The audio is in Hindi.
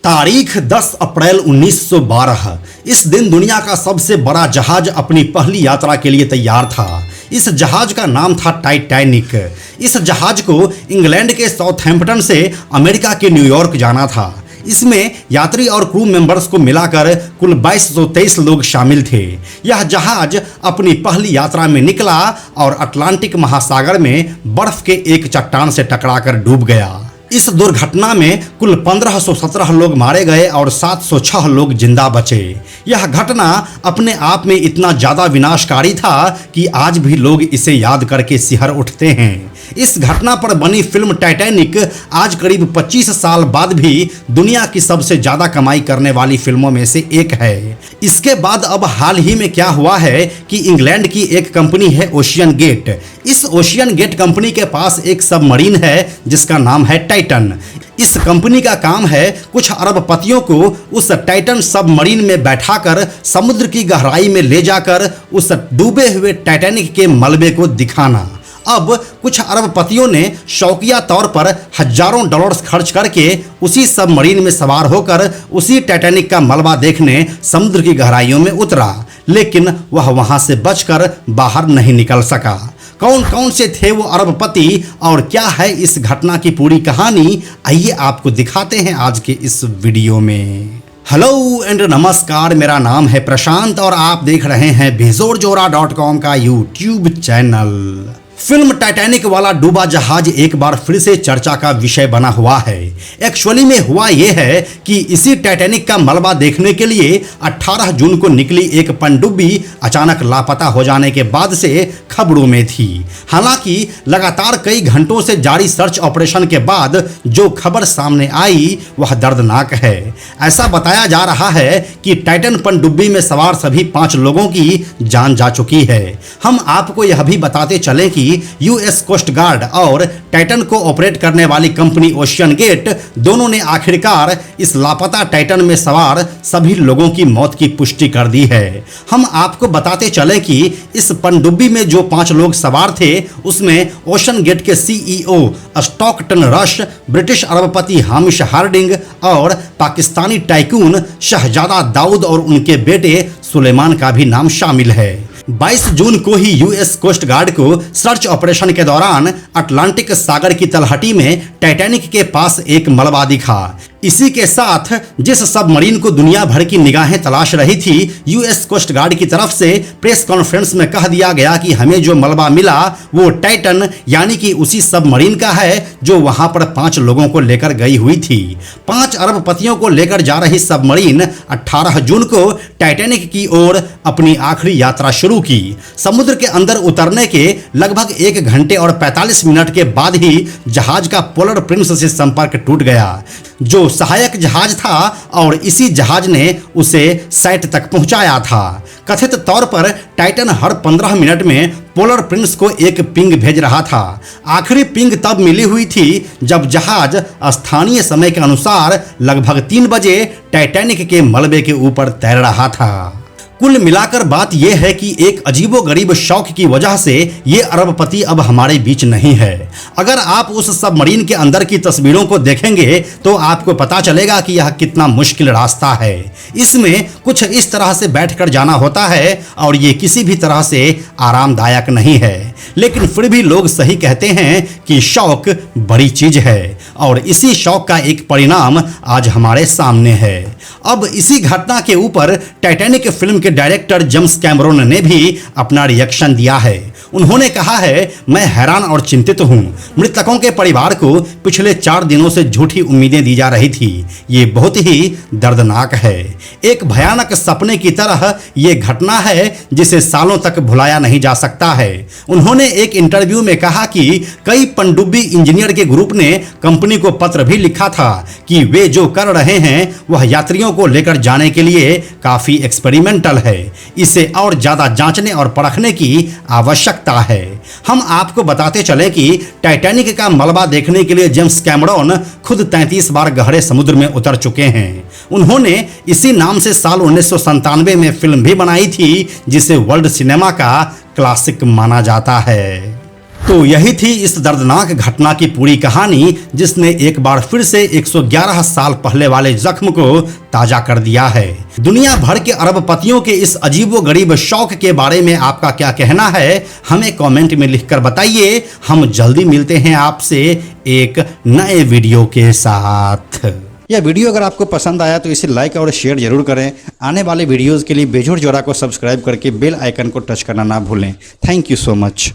तारीख 10 अप्रैल 1912। इस दिन दुनिया का सबसे बड़ा जहाज अपनी पहली यात्रा के लिए तैयार था। इस जहाज का नाम था टाइटैनिक। इस जहाज को इंग्लैंड के साउथहैम्पटन से अमेरिका के न्यूयॉर्क जाना था। इसमें यात्री और क्रू मेंबर्स को मिलाकर कुल 2223 लोग शामिल थे। यह जहाज अपनी पहली यात्रा में निकला और अटलांटिक महासागर में बर्फ के एक चट्टान से टकराकर डूब गया। इस दुर्घटना में कुल 1517 लोग मारे गए और 706 लोग जिंदा बचे। यह घटना अपने आप में इतना ज़्यादा विनाशकारी था कि आज भी लोग इसे याद करके सिहर उठते हैं। इस घटना पर बनी फिल्म टाइटैनिक आज करीब 25 साल बाद भी दुनिया की सबसे ज़्यादा कमाई करने वाली फिल्मों में से एक है। इसके बाद अब हाल ही में क्या हुआ है कि इंग्लैंड की एक कंपनी है ओशियन गेट। इस ओशियन गेट कंपनी के पास एक सबमरीन है जिसका नाम है टाइटन। इस कंपनी का काम है कुछ अरबपतियों को उस टाइटन सबमरीन में बैठाकर समुद्र की गहराई में ले जाकर उस डूबे हुए टाइटैनिक के मलबे को दिखाना। अब कुछ अरबपतियों ने शौकिया तौर पर हजारों डॉलर्स खर्च करके उसी सबमरीन में सवार होकर उसी टाइटैनिक का मलबा देखने समुद्र की गहराइयों में उतरा, लेकिन वह वहां से बचकर बाहर नहीं निकल सका। कौन कौन से थे वो अरबपति और क्या है इस घटना की पूरी कहानी, आइए आपको दिखाते हैं आज के इस वीडियो में। हेलो एंड नमस्कार, मेरा नाम है प्रशांत और आप देख रहे हैं बेजोरजोरा.com का यूट्यूब चैनल। फिल्म टाइटैनिक वाला डूबा जहाज एक बार फिर से चर्चा का विषय बना हुआ है। एक्चुअली में हुआ यह है कि इसी टाइटैनिक का मलबा देखने के लिए 18 जून को निकली एक पनडुब्बी अचानक लापता हो जाने के बाद से खबरों में थी। हालांकि लगातार कई घंटों से जारी सर्च ऑपरेशन के बाद जो खबर सामने आई वह दर्दनाक है। ऐसा बताया जा रहा है कि टाइटन पनडुब्बी में सवार सभी 5 लोगों की जान जा चुकी है। हम आपको यह भी बताते चलें कि यूएस कोस्ट गार्ड और टाइटन को ऑपरेट करने वाली कंपनी ओशियन गेट दोनों ने आखिरकार इस लापता टाइटन में सवार सभी लोगों की मौत की पुष्टि कर दी है। हम आपको बताते चले कि इस पनडुब्बी में जो 5 लोग सवार थे उसमें ओशियन गेट के सीईओ स्टॉकटन रश, ब्रिटिश अरबपति हामिश हार्डिंग और पाकिस्तानी टाइकून शहजादा दाऊद और उनके बेटे सुलेमान का भी नाम शामिल है। 22 जून को ही यूएस कोस्ट गार्ड को सर्च ऑपरेशन के दौरान अटलांटिक सागर की तलहटी में टाइटैनिक के पास एक मलबा दिखा। इसी के साथ जिस सबमरीन को दुनिया भर की निगाहें तलाश रही थी, यूएस कोस्ट गार्ड की तरफ से प्रेस कॉन्फ्रेंस में कह दिया गया कि हमें जो मलबा मिला वो टाइटन यानी कि उसी सबमरीन का है जो वहां पर 5 लोगों को लेकर गई हुई थी। 5 अरबपतियों को लेकर जा रही सबमरीन 18 जून को टाइटैनिक की ओर अपनी आखिरी यात्रा शुरू की। समुद्र के अंदर उतरने के लगभग 1 घंटे और 45 मिनट के बाद ही जहाज का पोलर प्रिंस से संपर्क टूट गया, जो सहायक जहाज था, और इसी जहाज ने उसे साइट तक पहुंचाया था। कथित तौर पर टाइटन हर 15 मिनट में पोलर प्रिंस को एक पिंग भेज रहा था। आखिरी पिंग तब मिली हुई थी जब जहाज स्थानीय समय के अनुसार लगभग 3 बजे टाइटैनिक के मलबे के ऊपर तैर रहा था। कुल मिलाकर बात यह है कि एक अजीबोगरीब शौक की वजह से ये अरबपति अब हमारे बीच नहीं है। अगर आप उस सबमरीन के अंदर की तस्वीरों को देखेंगे तो आपको पता चलेगा कि यह कितना मुश्किल रास्ता है। इसमें कुछ इस तरह से बैठकर जाना होता है और ये किसी भी तरह से आरामदायक नहीं है, लेकिन फिर भी लोग सही कहते हैं कि शौक बड़ी चीज है और इसी शौक का एक परिणाम आज हमारे सामने है। अब इसी घटना के ऊपर टाइटैनिक फिल्म के डायरेक्टर जेम्स कैमरून ने भी अपना रिएक्शन दिया है। उन्होंने कहा है, मैं हैरान और चिंतित हूं। मृतकों के परिवार को पिछले 4 दिनों से झूठी उम्मीदें दी जा रही थी। ये बहुत ही दर्दनाक है। एक भयानक सपने की तरह ये घटना है जिसे सालों तक भुलाया नहीं जा सकता है। उन्होंने एक इंटरव्यू में कहा कि कई पनडुब्बी इंजीनियर के ग्रुप ने कंपनी को पत्र भी लिखा था कि वे जो कर रहे हैं वह यात्रियों को लेकर जाने के लिए काफी एक्सपेरिमेंटल है। इसे और ज्यादा जांचने और परखने की आवश्यकता है। हम आपको बताते चले कि टाइटैनिक का मलबा देखने के लिए जेम्स कैमरून खुद 33 बार गहरे समुद्र में उतर चुके हैं। उन्होंने इसी नाम से साल 1997 में फिल्म भी बनाई थी जिसे वर्ल्ड सिनेमा का क्लासिक माना जाता है। तो यही थी इस दर्दनाक घटना की पूरी कहानी, जिसने एक बार फिर से 111 साल पहले वाले जख्म को ताजा कर दिया है। दुनिया भर के अरबपतियों के इस अजीबोगरीब शौक के बारे में आपका क्या कहना है, हमें कमेंट में लिखकर बताइए। हम जल्दी मिलते हैं आपसे एक नए वीडियो के साथ। यह वीडियो अगर आपको पसंद आया तो इसे लाइक और शेयर जरूर करें। आने वाले वीडियोस के लिए बेजोड़ जोड़ा को सब्सक्राइब करके बेल आइकन को टच करना ना भूलें। Thank you so much.